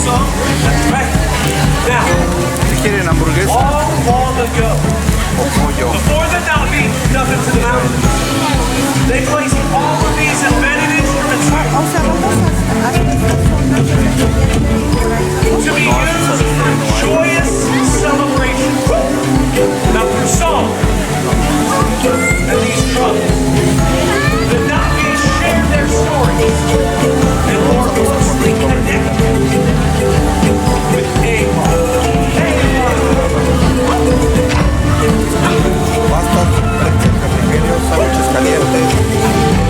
some? That's right. Now, Si quieren hamburguesa long ago, o pollo. before the Navi dug into the mountains, they placed all of these embedded instruments right O sea, vamos a hacer to be used for joyous celebration. Now through song and these drums, the Navi shared their stories and more closely connected with Avon. Pastas, refrigerios, sándwiches calientes.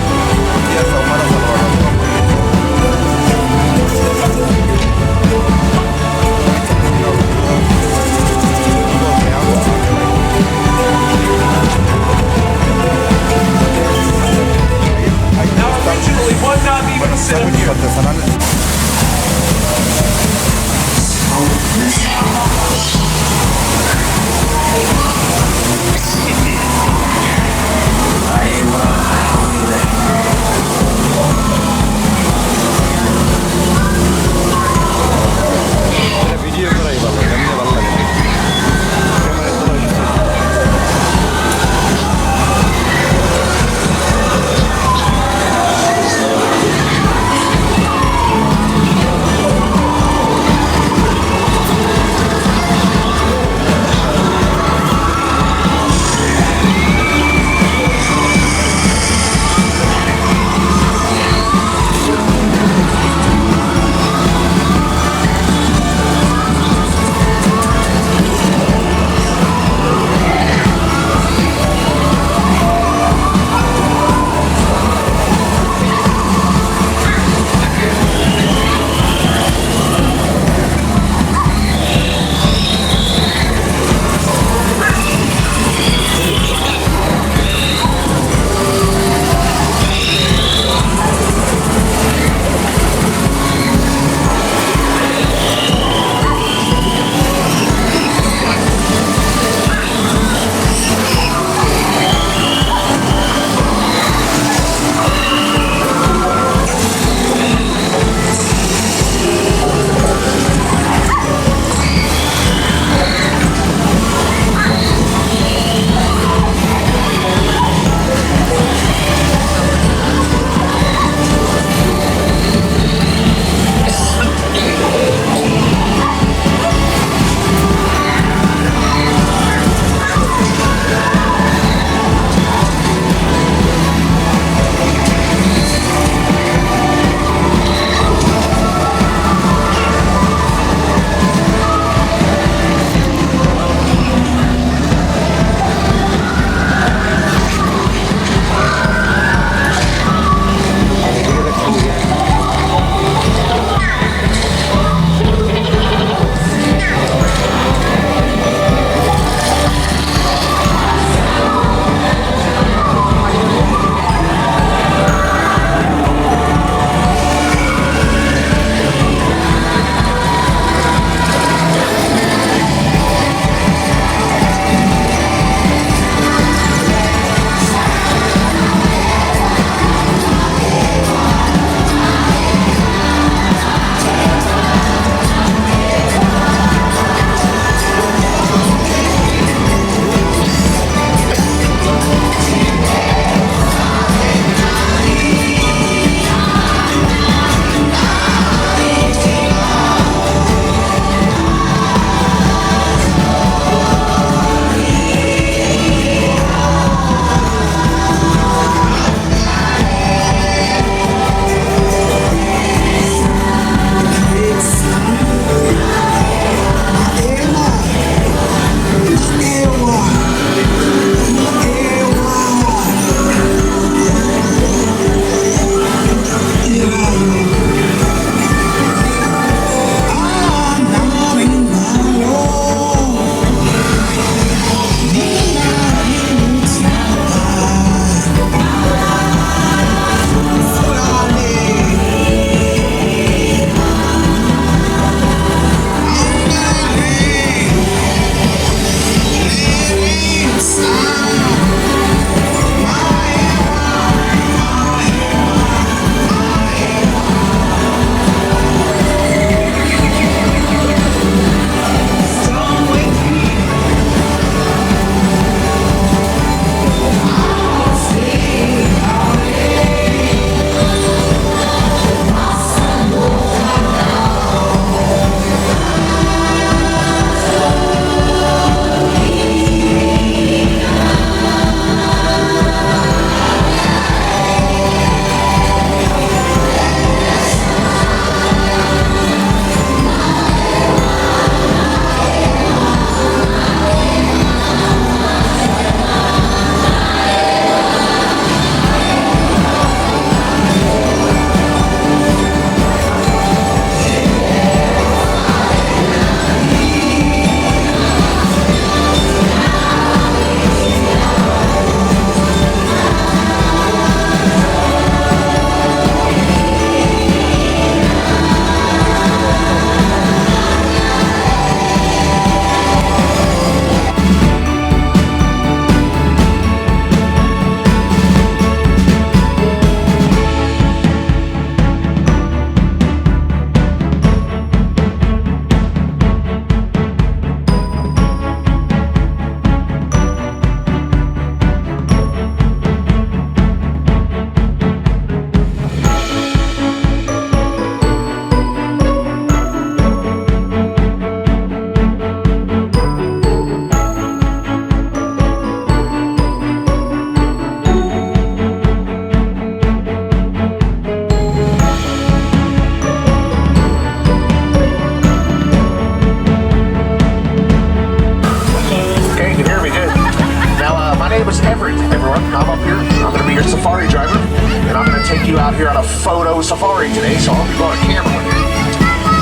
you out here on a photo safari today, so I'll be brought a camera with you.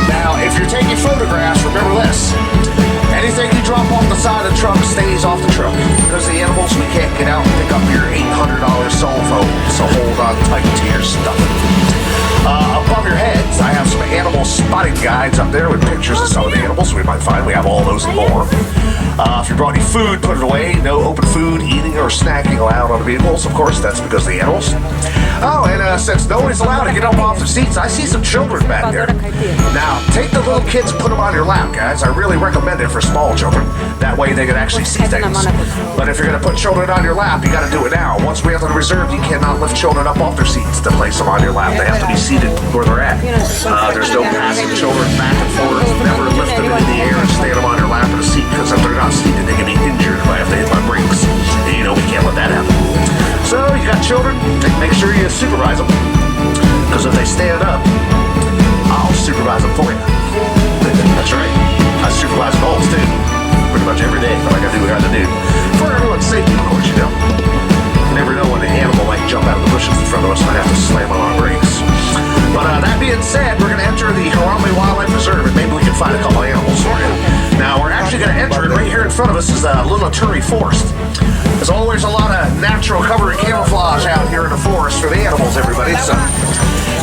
Now, if you're taking photographs, remember this. Anything you drop off the side of the truck stays off the truck. Because the animals, we can't get out and pick up your $800 cell phone, so hold on tight to your stuff. Above your heads, I have some animal spotting guides up there with pictures of some of the animals we might find. We have all those and more. If you brought any food, put it away. No open food, eating, or snacking allowed on the vehicles. Of course, that's because of the animals. Oh, and since nobody's allowed to get up off the seats, I see some children back there. Now, take the little kids and put them on your lap, guys. I really recommend it for small children. That way they can actually see things. But if you're going to put children on your lap, you got to do it now. Once we have the reserve, you cannot lift children up off their seats to place them on your lap. They have to be seated where they're at. There's no passing children back and forth. Never lift them into the air and stand them on your lap in a seat, because if they're not seated, they can be injured if I have to hit my brakes. And you know we can't let that happen. So you got children, make sure you supervise them, because if they stand up, I'll supervise them for you. That's right. I supervise adults too, pretty much every day. But I gotta do what I gotta do for everyone's safety, of course. You know, you never know when an animal might jump out of the bushes in front of us and I have to slam on our brakes. But that being said, we're gonna enter the Harambe Wildlife Reserve, and maybe we can find a couple animals for you. Now we're actually gonna enter it. Right here in front of us is a little Turi forest. There's always a lot of natural cover and camouflage out here in the forest for the animals, everybody. So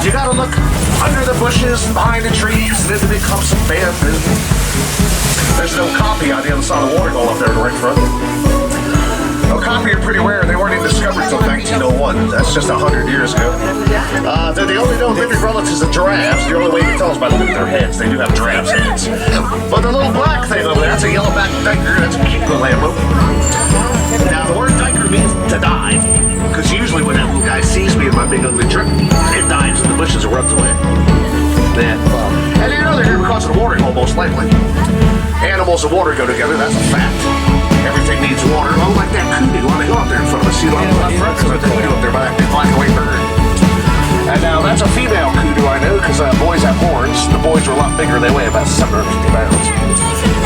you gotta look under the bushes, behind the trees, and into the clumps of bamboo. There's no copy on the other side of the waterhole up there in the right front. No copy are pretty rare. They weren't even discovered until 1901. That's just 100 years ago. They're the only known living relatives of giraffes. The only way you can tell is by looking at their heads. They do have giraffes' heads. But the little black thing over there, that's a yellowback diker. That's a cute little animal. Now, the word diker means to dive, because usually when that little guy sees me in my big ugly trip, it dives in the bushes and runs away. Yeah. And you know they're here because of the water hole, most likely. Animals and water go together, that's a fact. Everything needs water. Oh, like that kudu on the hill up there in front of us. See the one up front? There's a kudu up there by that big black and white bird. And now that's a female kudu, I know, because boys have horns. The boys are a lot bigger. They weigh about 750 pounds.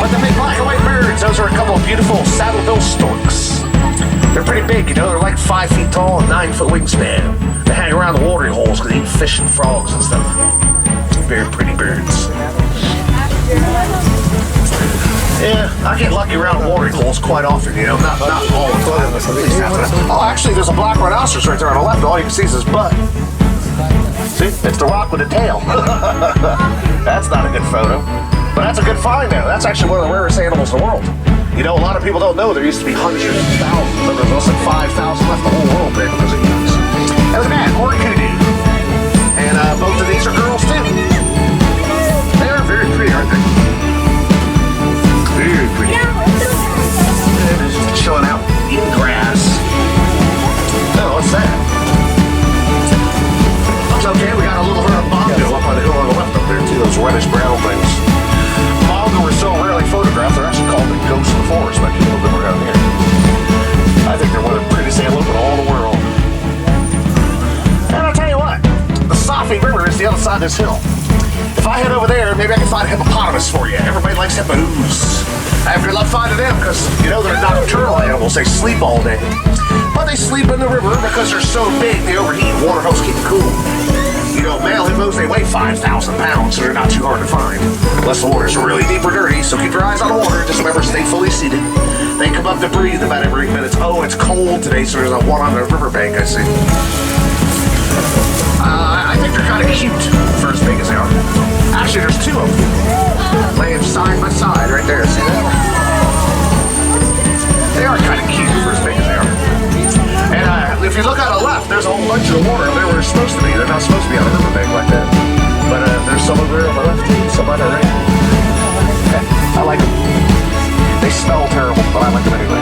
But the big black and white birds, those are a couple of beautiful saddle-bill storks. They're pretty big, you know. They're like 5 feet tall and 9 foot wingspan. They hang around the watering holes because they eat fish and frogs and stuff. Very pretty birds. Yeah, I get lucky around watering holes quite often, you know. Not all the time, but at least half the time. Oh, actually, there's a black rhinoceros right there on the left. All you can see is his butt. See? It's the rock with a tail. That's not a good photo. But that's a good find, though. That's actually one of the rarest animals in the world. You know, a lot of people don't know there used to be hundreds of thousands, but there's less than 5,000 left in the whole world there because of humans. And look at that, or kudu. And both of these are girls, too. They are very pretty, aren't they? Very pretty. They're just chilling out, eating grass. Oh, what's that? It's okay, we got a little herd of bongo up on the hill on the left up there, too. Those reddish-brown things. Bongo are so rarely photographed, they're actually called the ghosts of the forest by people that were down here. I think they're one of the prettiest antelope in all the world. And I'll tell you what, the Safi River is the other side of this hill. If I head over there, maybe I can find a hippopotamus for you. Everybody likes hippos. I have good luck finding them because, you know, they're nocturnal animals. They sleep all day. But they sleep in the river because they're so big, they overheat. Water helps keep them cool. You know, male hippos, they weigh 5,000 pounds, so they're not too hard to find. Unless the water's really deep or dirty, so keep your eyes on the water. Just remember, stay fully seated. They come up to breathe about every 8 minutes. Oh, it's cold today, so there's a one on the riverbank, I see. I think they're kind of cute for as big as they are. Actually, there's 2 of them laying side by side right there. See that? They are kind of cute for as big as they are. And if you look on the left, there's a whole bunch of water there where they're supposed to be. They're not supposed to be on a riverbank like that. But there's some over there on the left too, some on the right. Okay. I like them. They smell terrible, but I like them anyway.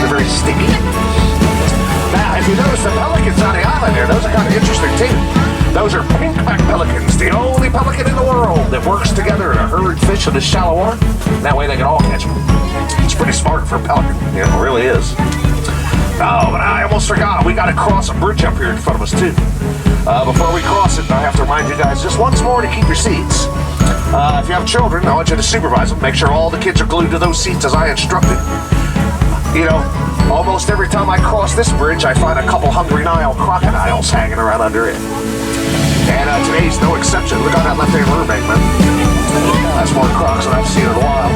They're very sticky. Now, if you notice the pelicans on the island there, those are kind of interesting too. Those are pink-back pelicans, the only pelican in the world that works together to herd fish in the shallow water. That way they can all catch them. It's pretty smart for a pelican, you know, it really is. Oh, but I almost forgot. We got to cross a bridge up here in front of us too. Before we cross it, I have to remind you guys just once more to keep your seats. If you have children, I want you to supervise them. Make sure all the kids are glued to those seats as I instructed. You know, almost every time I cross this bridge, I find a couple hungry Nile crocodiles hanging around under it. And today's no exception. Look on that left-hand riverbank, man. That's more crocs than I've seen in a while.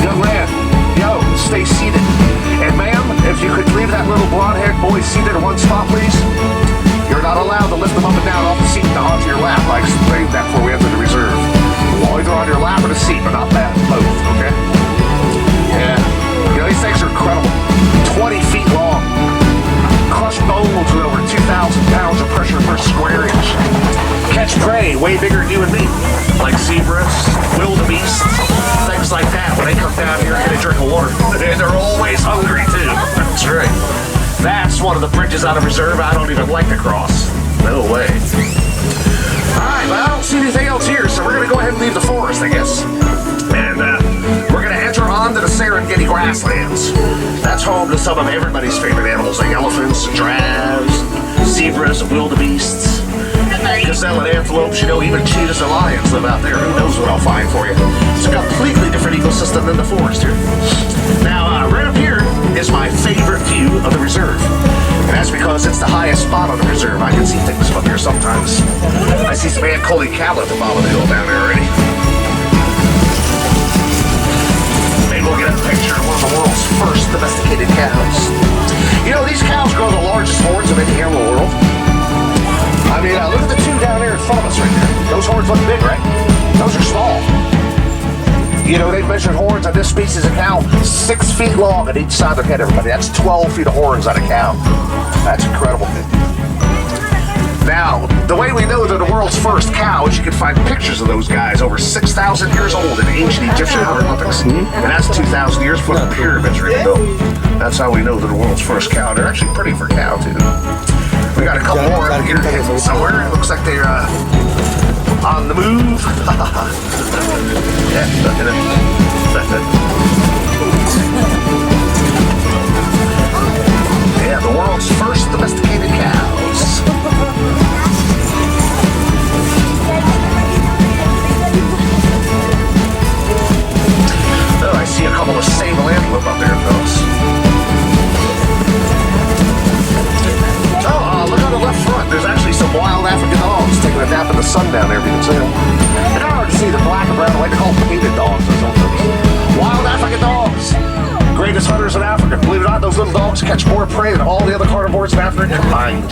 Young man, yo, stay seated. And ma'am, if you could leave that little blonde-haired boy seated in one spot, please. You're not allowed to lift them up and down off the seat and onto your lap. I explained that before we entered the reserve. Either on your lap or the seat, but not that, both, okay? Yeah. You know, these things are incredible. 20 feet long. Crushed bones with over 2,000 pounds of pressure per square inch. Catch prey way bigger than you and me. Like zebras, wildebeest, things like that. When they come down here and get a drink of water. And they're always hungry, too. That's right. That's one of the bridges out of reserve I don't even like to cross. No way. Alright, well, I don't see anything else here, so we're going to go ahead and leave the forest, I guess. And we're going to enter onto the Serengeti grasslands. That's home to some of everybody's favorite animals, like elephants, giraffes, zebras, wildebeests, gazelle and antelopes. You know, even cheetahs and lions live out there. Who knows what I'll find for you. It's a completely different ecosystem than the forest here. Now, right up here is my favorite view of the reserve. And that's because it's the highest spot on the reserve. I can see things from up here sometimes. I see some man holy cattle at the bottom of the hill down there already. Maybe we'll get a picture of one of the world's first domesticated cows. You know, these cows grow the largest horns of any animal in the world. I mean, look at the two down there in front of us right there. Those horns look big, right? Those are small. You know, they've measured horns on this species of cow 6 feet long on each side of their head, everybody. That's 12 feet of horns on a cow. That's incredible. Now, the way we know they're the world's first cow is you can find pictures of those guys over 6,000 years old in ancient Egyptian hieroglyphics. And that's 2,000 years before the pyramids were built. That's how we know they're the world's first cow. They're actually pretty for cow, too. We got a couple more here somewhere. It looks like they're on the move. Yeah, the world's first domesticated cows. Oh, I see a couple of sable antelope up there, folks. Oh, look on the left front. There's actually some wild African dogs taking a nap in the sun down there, if you can see them. And I already see the black and brown and white. They're called painted dogs or something. Wild African dogs. Greatest hunters in Africa. Believe it or not, those little dogs catch more prey than all the other carnivores in Africa combined.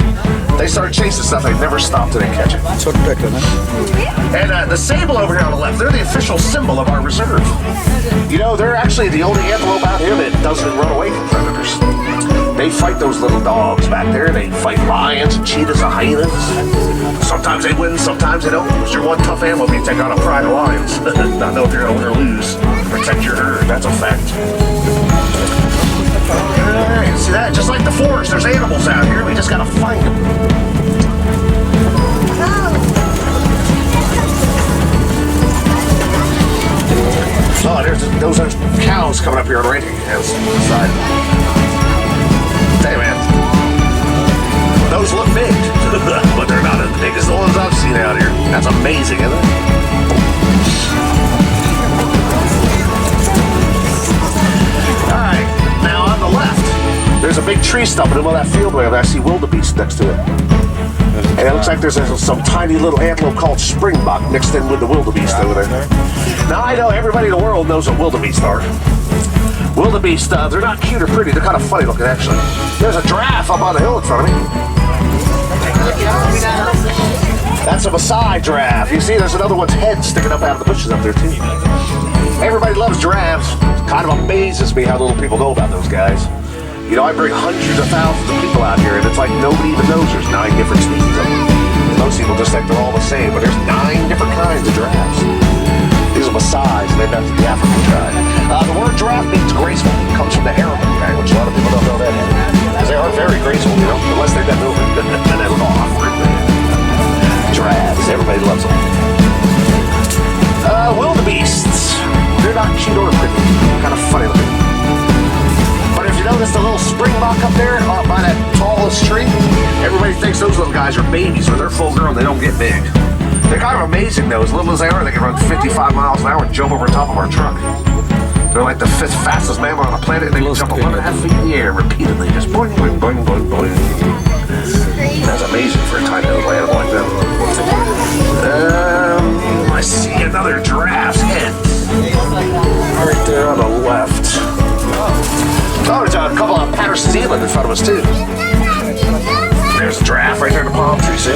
They start chasing stuff they never stop till they catch it. And the sable over here on the left, they're the official symbol of our reserve. You know, they're actually the only antelope out here that doesn't run away from predators. They fight those little dogs back there. They fight lions and cheetahs and hyenas. Sometimes they win, sometimes they don't. It's your one tough animal if you take on a pride of lions. Not know if you're going to win or lose. Protect your herd, that's a fact. Alright, see that? Just like the forest, there's animals out here. We just got to find them. Oh, those are cows coming up here on the right-hand side. Hey, man. Those look big, but they're not as big as the ones I've seen out here. That's amazing, isn't it? Alright, now on the left, there's a big tree stump in the middle of that field where I see wildebeest next to it. And it looks like there's some tiny little antelope called springbok mixed in with the wildebeest over there. Now, I know everybody in the world knows what wildebeest are. Wildebeest, they're not cute or pretty. They're kind of funny looking, actually. There's a giraffe up on the hill in front of me. That's a Maasai giraffe. You see, there's another one's head sticking up out of the bushes up there, too. Everybody loves giraffes. Kind of amazes me how little people know about those guys. You know, I bring hundreds of thousands of people out here, and it's like nobody even knows there's 9 different species of them. Most people just think they're all the same, but there's 9 different kinds of giraffes. These are Maasai's, and they've got the African tribe. The word giraffe means graceful. It comes from the Arabic language. A lot of people don't know that because they are very graceful, you know, unless they bend over. And they look awkward. Giraffes, everybody loves them. Wildebeests. They're not cute or pretty. Kind of funny looking. But if you notice the little springbok up there by that tallest tree, everybody thinks those little guys are babies. When they're full grown, they don't get big. They're kind of amazing though. As little as they are, they can run 55 miles an hour and jump over top of our truck. They're like the 5th fastest mammal on the planet, and they can jump 11.5 feet in the air repeatedly, just boing, boing, boing, boing, boing. That's amazing for a tiny little animal like that. I see another giraffe's head right there on the left. Oh, there's a couple of Patterson's eland in front of us too. There's a giraffe right there in the palm tree, see?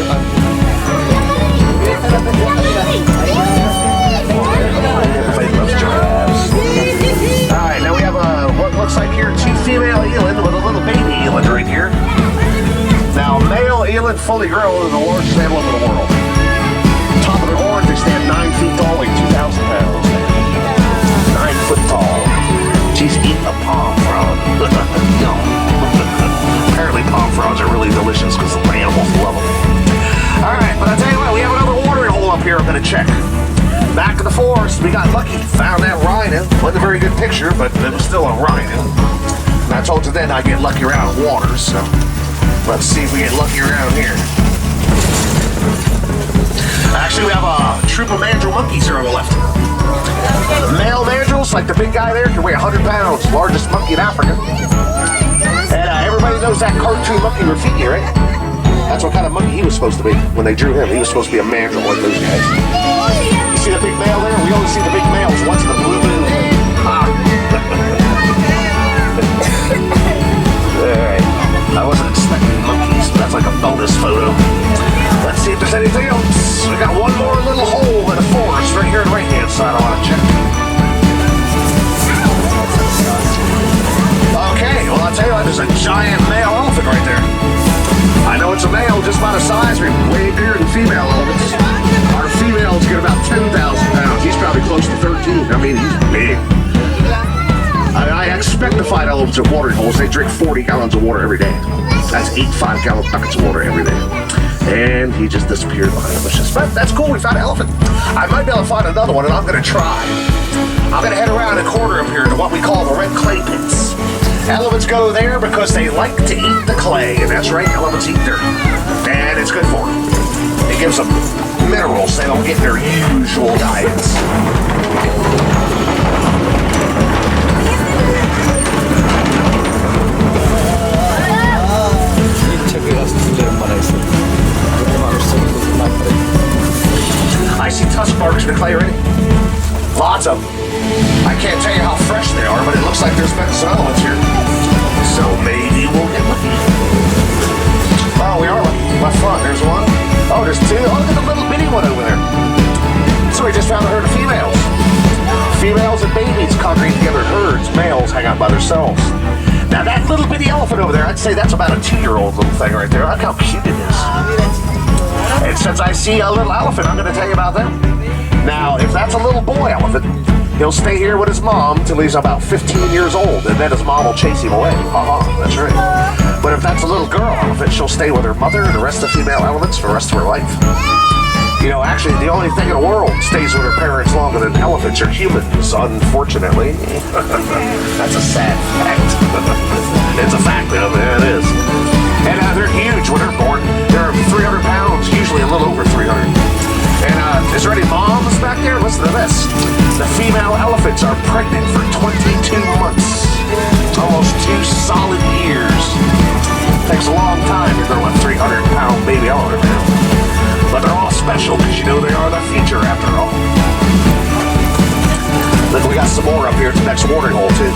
Everybody loves giraffes. Alright, now we have what looks like here 2 female eland with a little baby eland right here. Now, male eland fully grown is the largest animal in the world. Top of their horns, they stand 9 feet tall, like 2,000 pounds. 9 foot tall. She's eating a palm frog. No. Apparently palm frogs are really delicious because the animals love them. Alright, but I'll tell you what, we have another watering hole up here I'm going to check. Back in the forest, we got lucky. Found that rhino. Wasn't a very good picture, but it was still a rhino. And I told you then I get lucky around water, so let's see if we get lucky around here. Actually, we have a troop of mandrill monkeys here on the left. Male mandrills, like the big guy there, can weigh 100 pounds. Largest monkey in Africa. And everybody knows that cartoon monkey Rafiki, right? That's what kind of monkey he was supposed to be when they drew him. He was supposed to be a mandrill like those guys. You see the big male there? We only see the big males once in the blue moon. Alright. I wasn't expecting monkeys, but that's like a bonus photo. Let's see if there's anything else. We got one more little hole in the forest right here on the right-hand side I want to check. Okay, well I'll tell you what, there's a giant male elephant right there. I know it's a male just by the size, we're way bigger than female elephants. Our females get about 10,000 pounds. He's probably close to 13. I mean, he's big. I expect to find elephants at watering holes. They drink 40 gallons of water every day. That's 8 5-gallon buckets of water every day. And he just disappeared behind the bushes. But that's cool, we found an elephant. I might be able to find another one, and I'm going to try. I'm going to head around a corner up here to what we call the red clay pits. Elephants go there because they like to eat the clay, and that's right, elephants eat dirt. And it's good for them. It gives them minerals they don't get in their usual diets. I see tusk marks in the clay already. Lots of them. I can't tell you how fresh they are, but it looks like there's been some elements here. So maybe we'll get lucky. Oh, we are lucky. Left front, there's one. Oh, there's 2. Oh, look at the little bitty one over there. So we just found a herd of females. Females and babies congregate together in herds. Males hang out by themselves. Now that little bitty elephant over there, I'd say that's about a 2-year-old little thing right there. Look how cute it is. And since I see a little elephant, I'm going to tell you about them. Now, if that's a little boy elephant, he'll stay here with his mom till he's about 15 years old, and then his mom will chase him away. That's right. But if that's a little girl elephant, she'll stay with her mother and the rest of the female elephants for the rest of her life. You know, actually, the only thing in the world stays with her parents longer than elephants are humans, unfortunately. That's a sad fact. It's a fact, though. Yeah, it is. And they're huge when they're born. They're 300 pounds, usually a little over 300. And is there any moms back there? Listen to this. The female elephants are pregnant for 22 months. Almost 2 solid years. Takes a long time to grow a 300-pound baby elephant. But they're all special because you know they are the future after all. Look, we got some more up here at the next watering hole, too.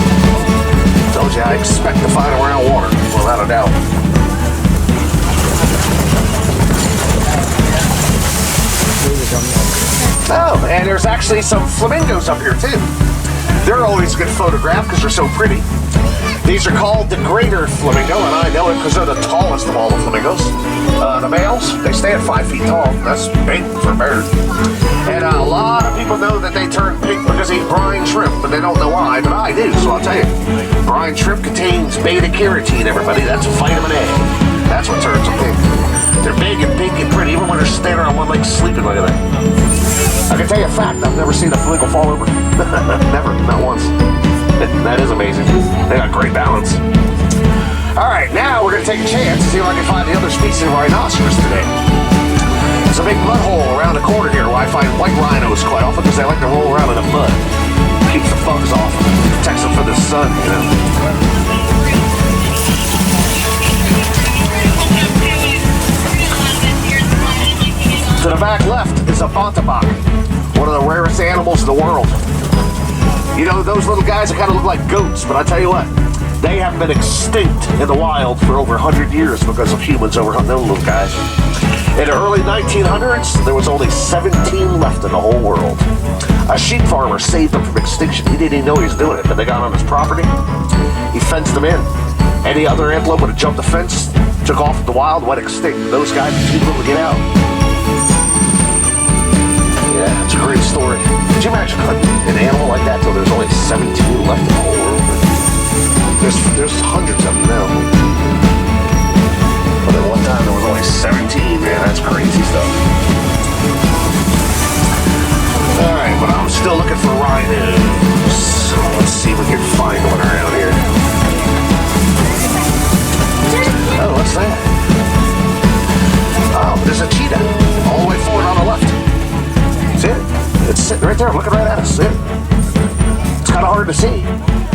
Told you I expect to find around water, without a doubt. Oh, and there's actually some flamingos up here too. They're always a good photograph because they're so pretty. These are called the greater flamingo, and I know it because they're the tallest of all the flamingos. The males, they stay at 5 feet tall. That's big for a bird. And a lot of people know that they turn pink because they eat brine shrimp, but they don't know why, but I do, so I'll tell you. Brine shrimp contains beta-carotene, everybody. That's vitamin A. That's what turns them pink. They're big and pink and pretty, even when they're standing on one leg sleeping like that. I can tell you a fact, I've never seen a flamingo fall over. Never, not once. That is amazing. They got great balance. Alright, now we're going to take a chance to see if I can find the other species of rhinoceros today. There's a big mud hole around the corner here where I find white rhinos quite often because they like to roll around in the mud. Keeps the bugs off. bontebok, one of the rarest animals in the world. You know, those little guys that kind of look like goats, but I tell you what, they have been extinct in the wild for over 100 years because of humans overhunting those little guys. In the early 1900s, there was only 17 left in the whole world. A sheep farmer saved them from extinction. He didn't even know he was doing it, but they got on his property. He fenced them in. Any other antelope would have jumped the fence, took off in the wild, went extinct. Those guys were too little to get out. Yeah, it's a great story. Could you imagine hunting an animal like that till there's only 17 left in the whole world? There's hundreds of them now. But at one time there was only 17, man. That's crazy stuff. Alright, but I'm still looking for rhinos. So let's see if we can find one around here. Oh, what's that? Oh, there's a cheetah all the way forward on the left. See it? It's sitting right there, looking right at us. See it? It's kind of hard to see.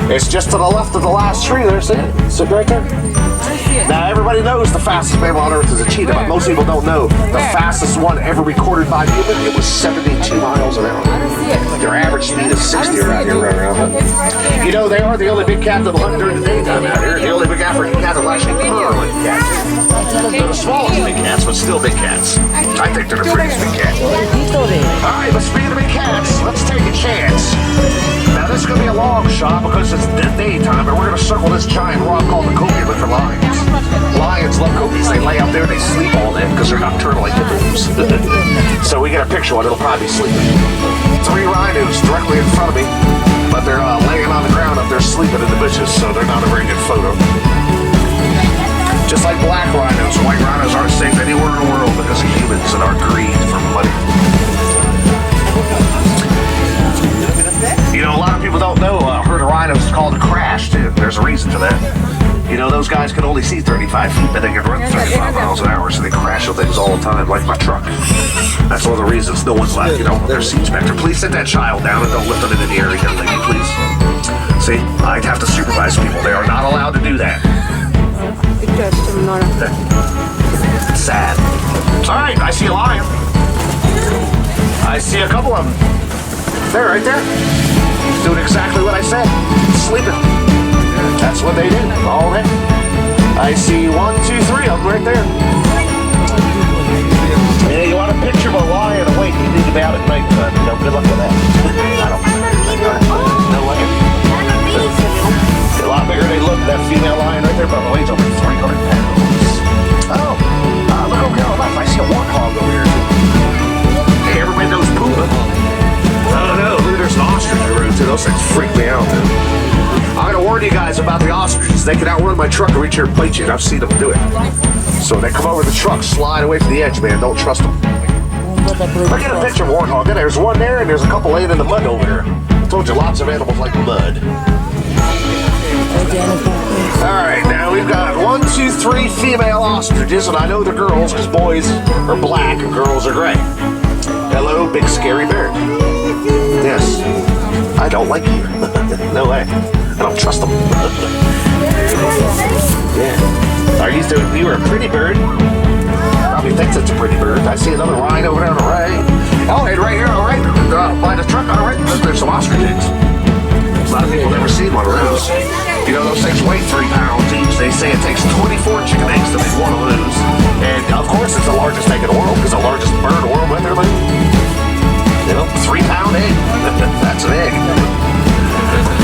It's just to the left of the last tree there. See it? It's sitting right there. Now, everybody knows the fastest mammal on Earth is a cheetah, but most people don't know the fastest one ever recorded by human, it was 72 miles an hour. Their average speed is 60 around here, running around. You know, they are the only big cat that'll hunt during the daytime out here. The only big African cat that'll actually purr like cats. They're the smallest big cats, but still big cats. I think they're the prettiest big cats. Alright, but speaking of big cats, let's take a chance. Now, this is going to be a long shot because it's daytime, and we're going to circle this giant rock called the Kobe for lions. Lions love Kobe's. They lay out there and they sleep all day because they're nocturnal like hippos. So we get a picture one, it'll probably be sleeping. 3 rhinos directly in front of me, but they're laying on the ground up there sleeping in the bushes, so they're not a very good photo. Just like black rhinos, white rhinos aren't safe anywhere in the world because of humans and our greed for money. You know, a lot of people don't know a herd of rhinos is called a crash, too. There's a reason for that. You know, those guys can only see 35 feet, but they can run 35 miles an hour, so they crash with things all the time, like my truck. That's one of the reasons no one's allowed, you know, their seats back there. Please sit that child down and don't lift them into the air again, lady, please. See, I'd have to supervise people. They are not allowed to do that. It's sad. All right, I see a lion. I see a couple of them. There, right there. He's doing exactly what I said. Sleeping. That's what they do all day. I see 1, 2, 3 of them right there. Yeah, you want a picture of a lion awake, you need to be out at night time. You know, good luck with that. I don't know. No way. A lot bigger they look. That female lion right there, by the way, is over 300 pounds. Oh, look over here on the left. I see a warthog over here. Hey, everybody knows Puma. Oh no, look, there's an ostrich in the room too. Those things freak me out, man. I'm gonna warn you guys about the ostriches. They can outrun my truck and reach here and bite you, and I've seen them do it. So when they come over the truck, slide away from the edge, man. Don't trust them. Look at a picture of a warthog. There's one there, and there's a couple laying in the mud over there. I told you, lots of animals like mud. Alright, now we've got 1, 2, 3 female ostriches, and I know they're girls because boys are black and girls are gray. Hello, big scary bird. Yes, I don't like you. No way. I don't trust them. Yeah. Are you a pretty bird? Probably thinks it's a pretty bird. I see another rhino over there on the right. Oh, and right here, all right, by the truck, all right, there's some ostrich eggs. A lot of people never seen one of those. You know, those things weigh 3 pounds each. They say it takes 24 chicken eggs to make one of those. And, of course, it's the largest egg in the world because the largest bird in the world went there, like, you know, 3-pound egg. That's an egg.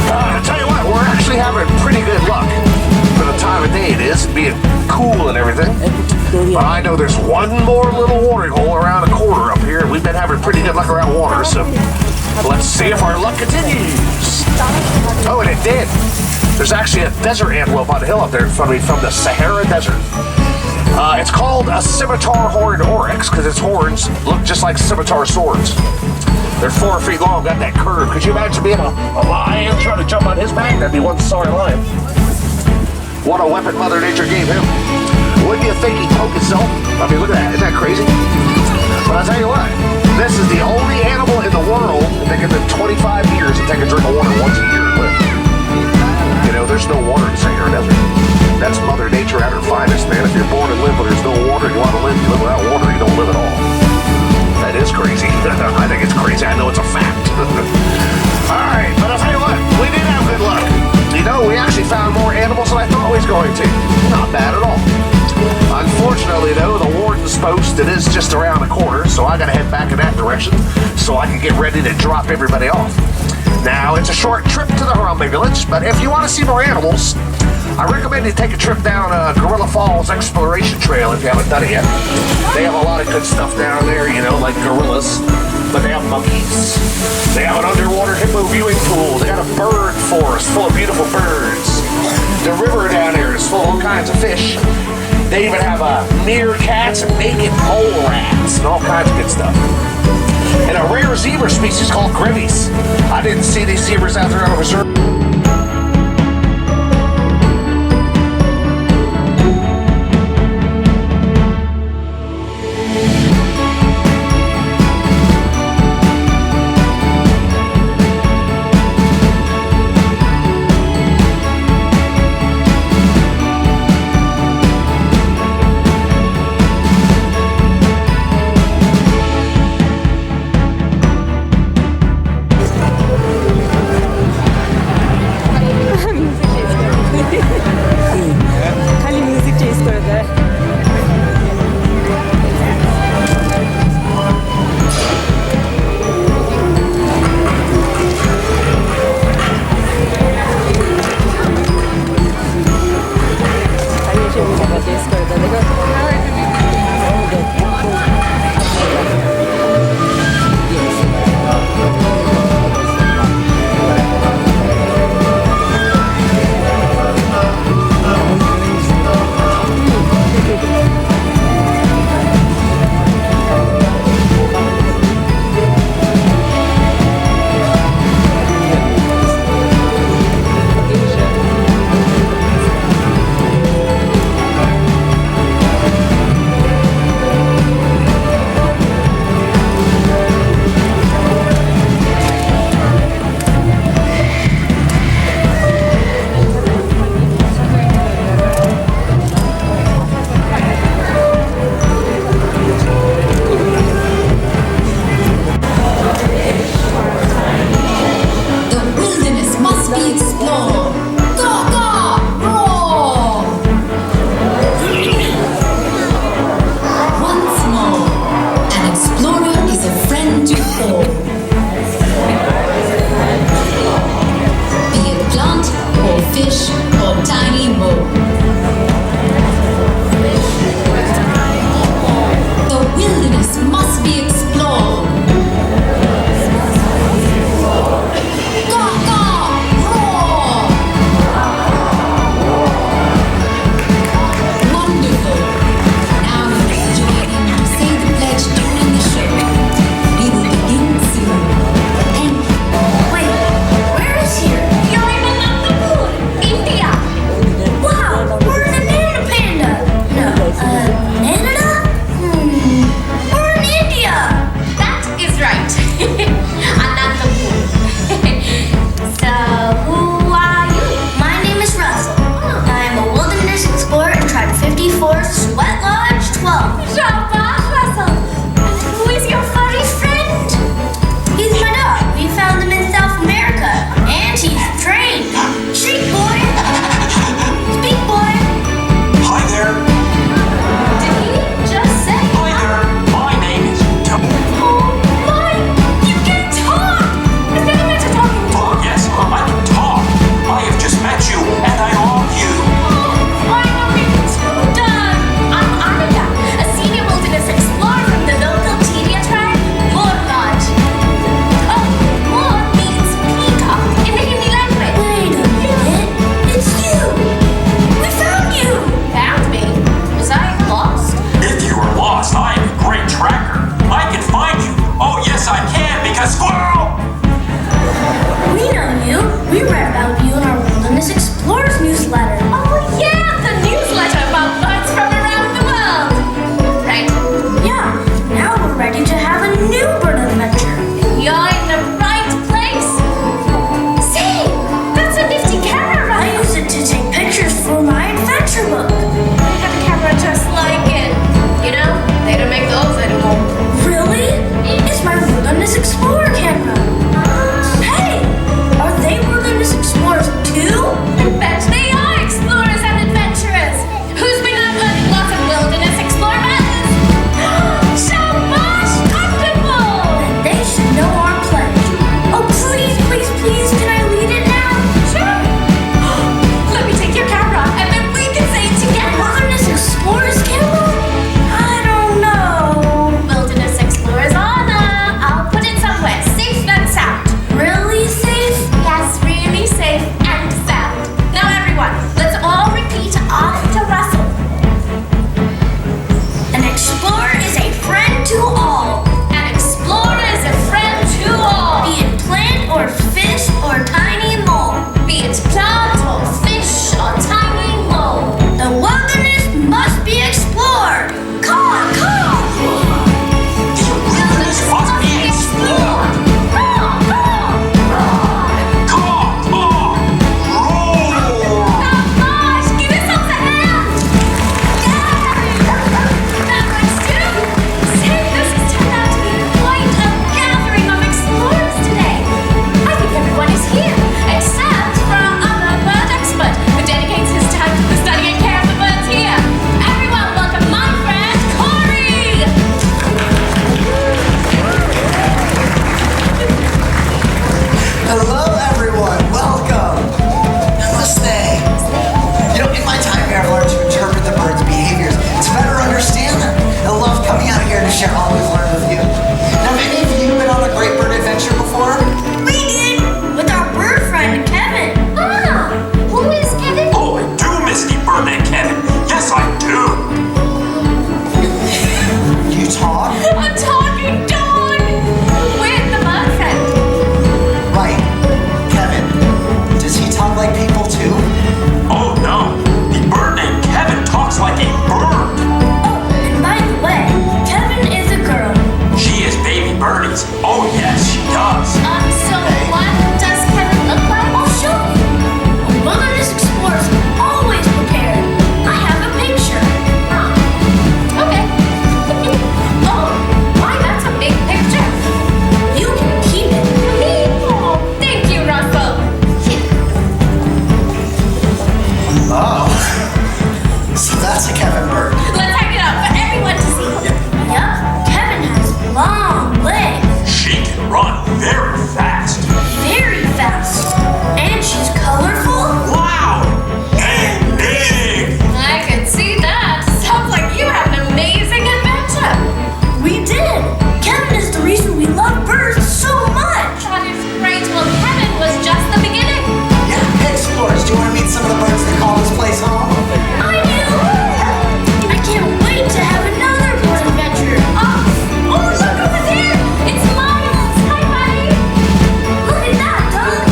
I'll tell you what, we're actually having pretty good luck for the time of day it is, being cool and everything. But I know there's one more little watering hole around a corner up here. We've been having pretty good luck around water, so let's see if our luck continues. Oh, and it did. There's actually a desert antelope on the hill up there in front of me from the Sahara Desert. It's called a scimitar horned oryx because its horns look just like scimitar swords. They're 4 feet long, got that curve. Could you imagine being a lion trying to jump on his back? That'd be one sorry lion. What a weapon Mother Nature gave him. Wouldn't you think he'd poke himself? I mean, look at that. Isn't that crazy? But I'll tell you what, this is the only animal in the world that can live 25 years and take a drink of water once a year and live. You know, there's no water in the Sahara Desert. That's Mother Nature at her finest, man. If you're born and live where there's no water and you want to live, you live without water, you don't live at all. That is crazy. direction so I can get ready to drop everybody off. Now, it's a short trip to the Harambe Village, but if you want to see more animals, I recommend you take a trip down Gorilla Falls Exploration Trail if you haven't done it yet. They have a lot of good stuff down there, you know, like gorillas, but they have monkeys. They have an underwater hippo viewing pool. They got a bird forest full of beautiful birds. The river down there is full of all kinds of fish. They even have meerkats and naked mole rats and all kinds of good stuff. And a rare zebra species called grevies. I didn't see these zebras out there on a reserve. share always learn with you. Have any of you been on a great bird adventure before? We did! With our bird friend, Kevin. Ah! Who is Kevin? Oh, I do miss the birdman Kevin. Yes, I do. You talk? A talking dog! With the bird friend. Right. Kevin. Does he talk like people too? Oh no, the bird named Kevin talks like a bird. Oh, and by the way, Kevin is a girl. She is baby birdies. Oh yes, she does. So what does Kevin look like? I'll show you. A wilderness explorer's always prepared. I have a picture. Okay. Oh, why, that's a big picture. You can keep it. Oh, thank you, Russell. Oh. So that's a Kevin bird. Let's hang it up for everyone to see. Yup, Kevin has long legs. She can run very fast, Very fast. And she's colorful. loud, and big. I can see that. Sounds like you had an amazing adventure. We did. Kevin is the reason we love birds so much. That is great. Well, Kevin was just the beginning. Yeah, hey explorers, do you want to meet some of the birds that call this place home? I do. I can't wait to have another bird adventure. Oh, look over there. It's Miles. Hi, buddy. Look at that, Doug.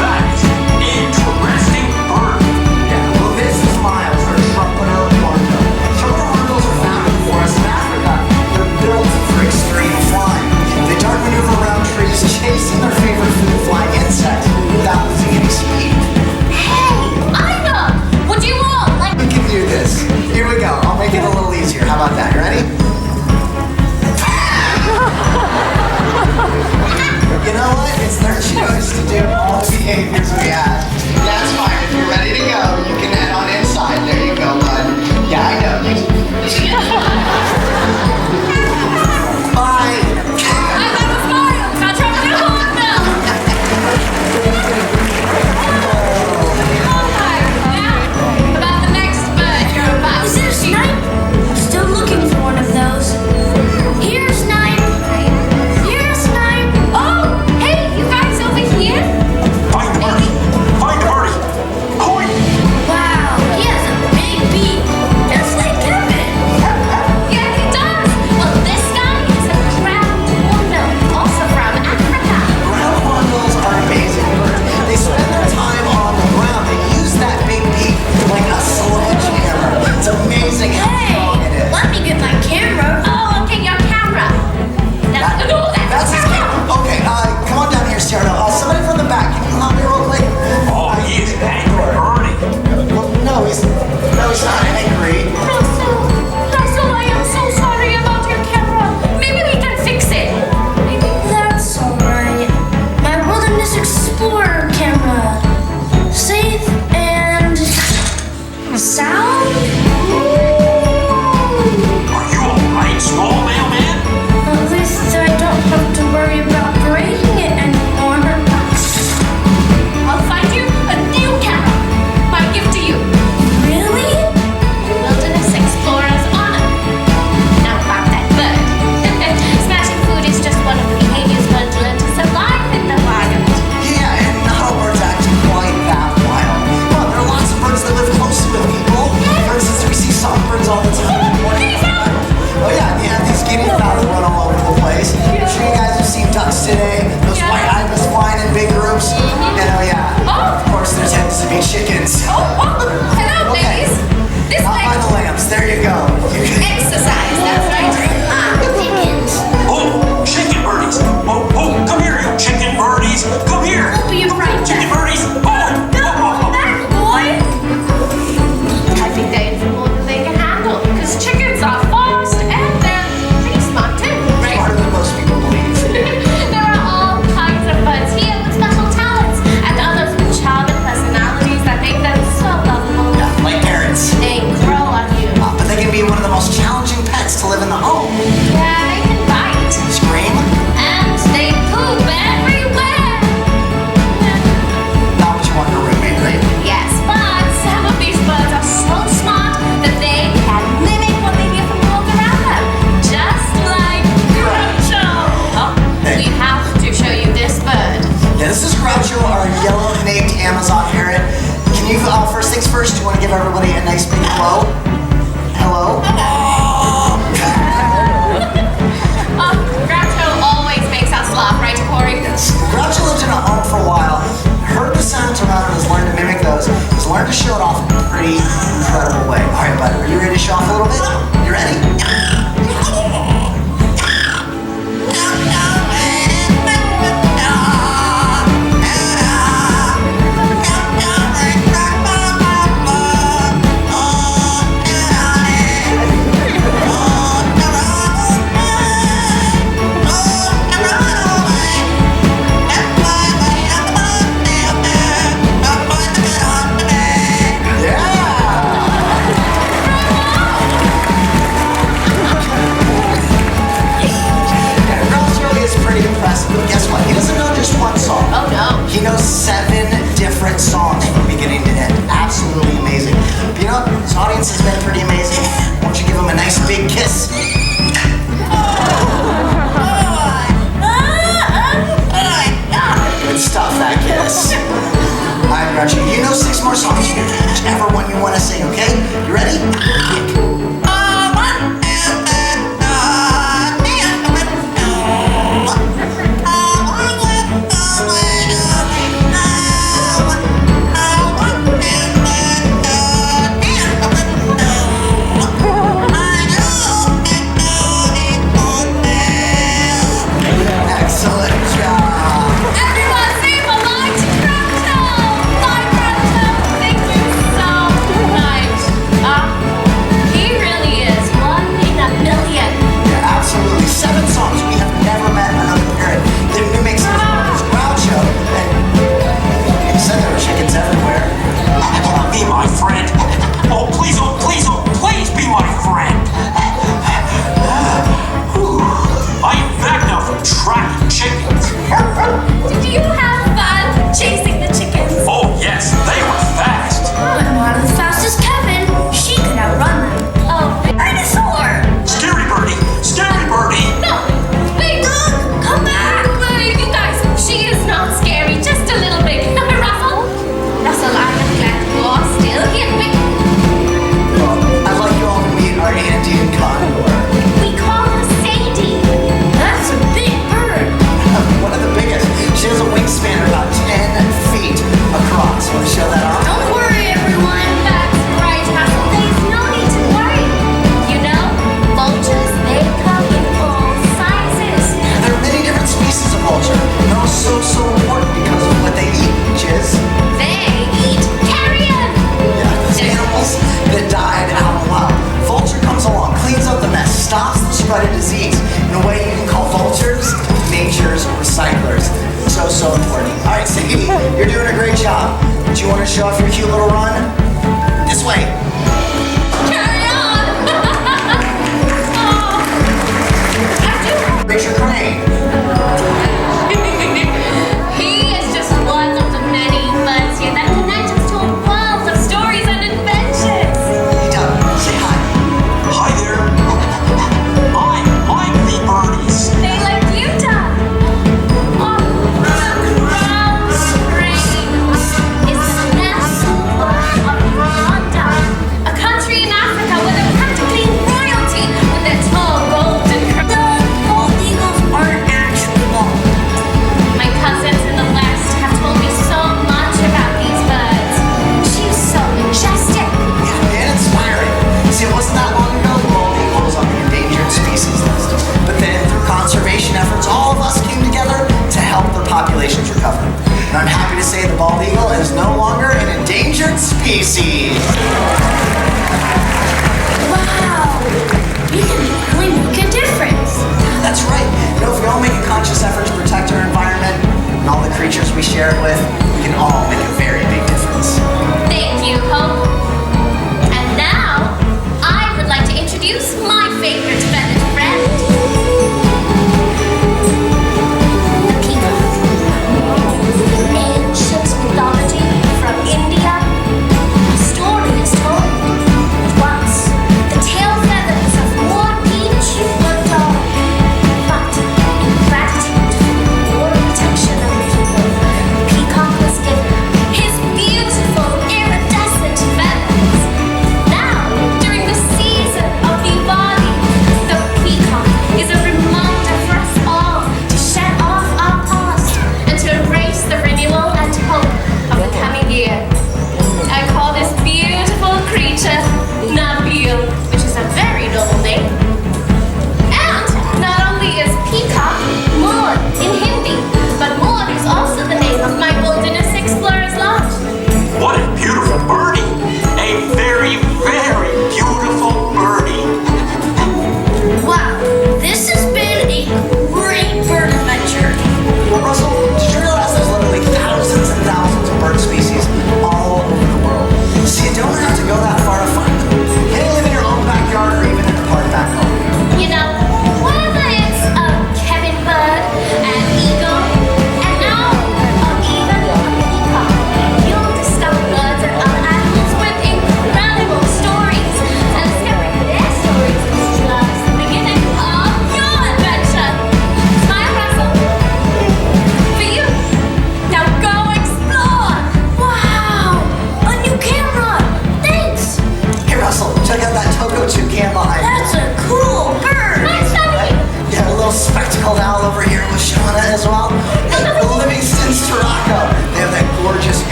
That is an interesting bird. Yeah, well this is Miles, our trumpeter hornbill. Trumpeter hornbills are found in the forests of Africa. They're built for extreme flying. They dart maneuver around trees, chasing their favorite food, flying insects, without losing any speed. Hey, I know. Would you all like... We can do this. Here we go. I'll make it a little easier. How about that? You ready? You know what? It's their choice to do all the behaviors we have. That's fine. If you're ready to go, you can head on inside. There you go, bud. Yeah, I know. Bye. I have a smile. Now try to do one now. Now, about the next bird you're about. Is it a snipe? Still looking for one of those. Here's snipe. Here's snipe. Oh, hey, you guys over here? Find the bird. Find Groucho, our yellow-naped Amazon parrot. Can you, first things first, do you want to give everybody a nice big hello? Hello? Groucho always makes us laugh, right, Corey? Yes. Groucho lived in a home for a while, heard the sounds around and has learned to mimic those. He's learned to show it off in a pretty incredible way. All right, bud, are you ready to show off a little bit? You ready? But guess what? He doesn't know just one song. Oh no. He knows 7 different songs from beginning to end. Absolutely amazing. But you know, his audience has been pretty amazing. Why don't you give him a nice big kiss? Good stuff, that kiss. All right, Groucho, you know 6 more songs. You can pick whichever one you want to sing, okay? You ready? Excellent job. Everyone say hello to Groucho! Bye, Groucho! Thank you so much. He really is 1 in a million. Yeah, absolutely. 7 songs. We have never met another parrot that mimics Groucho. And you said there were chickens everywhere. Be my friend. Oh, please, please be my friend. I am back now from tracking chickens. Did you have fun chasing the chickens? Oh, yes, they were fast. But not as fast as Kevin. She could outrun them. Oh, dinosaur! Scary birdie. No! Wait! Come back! Wait, you guys, she is not scary, just a little bit. Russell, I am glad you are still here. Wait, Well, I'd like you all to meet our Andean condor. we call her Sadie. That's a big bird. One of the biggest. She has a wingspan of about 10 feet across. Want to show that off? Don't worry, everyone. That's right, Russell. There's no need to worry. You know, vultures, they come in all sizes. There are many different species of vulture. They're all so important because of what they eat, which is, They eat carrion. yeah, those animals that died out in the wild. Vulture comes along, cleans up the mess, stops the spread of disease. In a way you can call vultures nature's recyclers. So important. All right, Sadie, you're doing a great job. Do you want to show off your cute little run? This way. Carry on. Oh. I do. Raise your crane. He is just one of the many buds here that connect us to a world of stories and adventures. Hey, Doug, say hi. Hi there. I like the birdies. They like you, Doug. On the brown springs is the national park of Rwanda, a country in Africa where they're practically royalty with their tall golden crown. The bald eagles aren't actually bald. My cousins in the West have told me so much about these birds. She's so majestic. Yeah, and inspiring. See, it wasn't that long ago the bald eagle was on the endangered species list. But then through conservation efforts, all of us came together to help the populations recover. And I'm happy to say the bald eagle is no longer an endangered species. Wow, we can really make a difference. That's right. You know, if we all make a conscious effort to protect our environment and all the creatures we share it with, we can all make a very big difference. Thank you, Hope. And now, I would like to introduce my favorite feathered friend. The peacock. In ancient mythology from India, a story is told that once the tail feathers of one each were dull. But in gratitude for the protection of the people,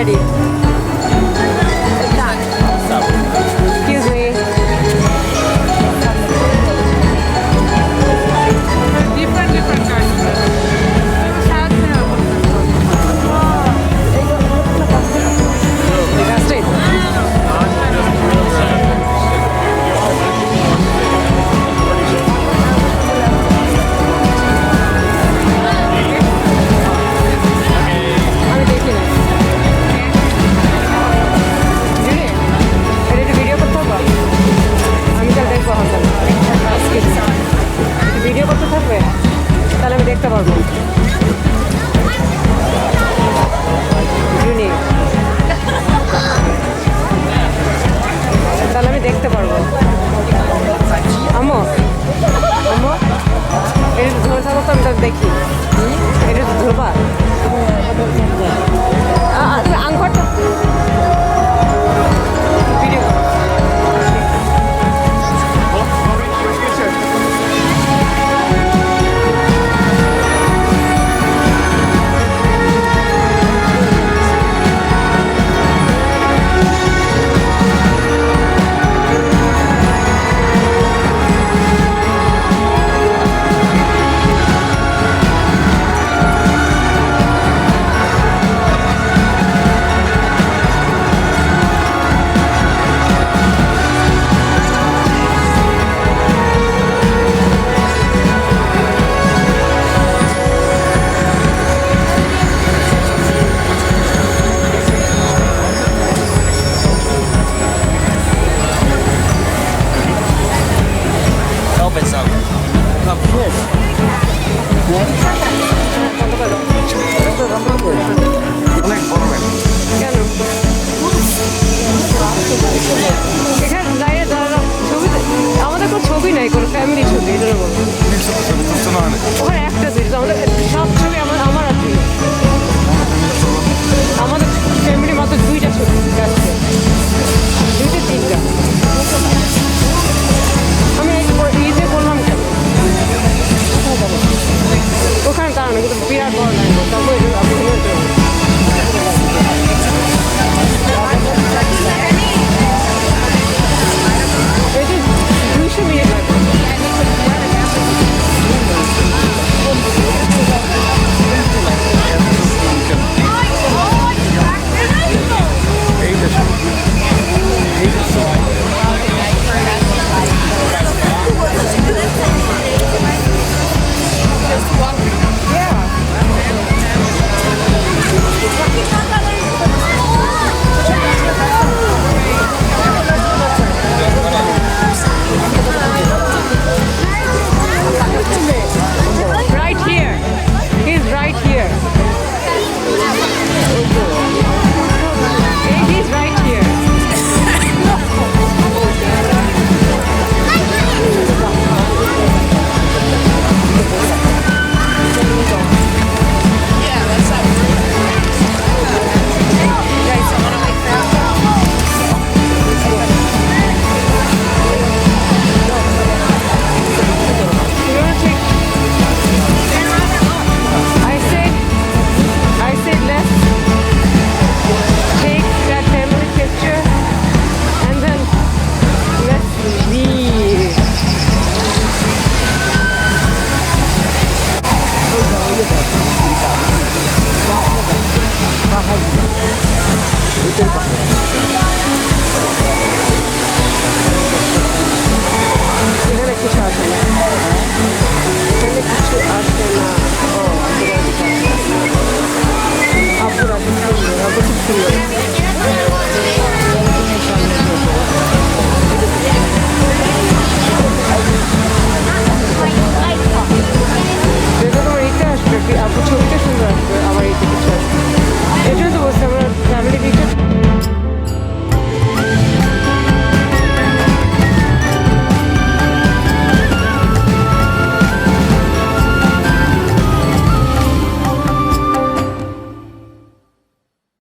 ready. Excuse me. Different kinds. Video করতে থাকবে তাহলে আমি দেখতে পারবো জুনি তাহলে আমি দেখতে পারবো আম্মু আম্মু এটা ধরে থাকো তো আমি তো দেখি এটা ধরবা আঙ্কটা ভিডিও অনেক বড় ব্যাগ। কেন এখানে দাঁড়িয়ে দাঁড়ানো ছবি আমাদের কোনো ছবি নাই কোনো ফ্যামিলি ছবি এই জন্য বলবো ওখানে একটা সিরিজ আমাদের সব ছবি আমার আছে আমাদের ফ্যামিলি মাত্র দুইটা ছবি আছে দুইটা তিনটা আমি ঈদে বললাম কেন ওখানে দাঁড়ানো কিন্তু বিরাট বড় লাগবে তারপরে আপনি এই যে 200 মিনিট লাগবে Right here. He's right here. He's right here. I said let's take that family picture and then let's leave. এখানে কিছু আসে না এখানে কিছু আসে না ও আপুরা খুব সুন্দর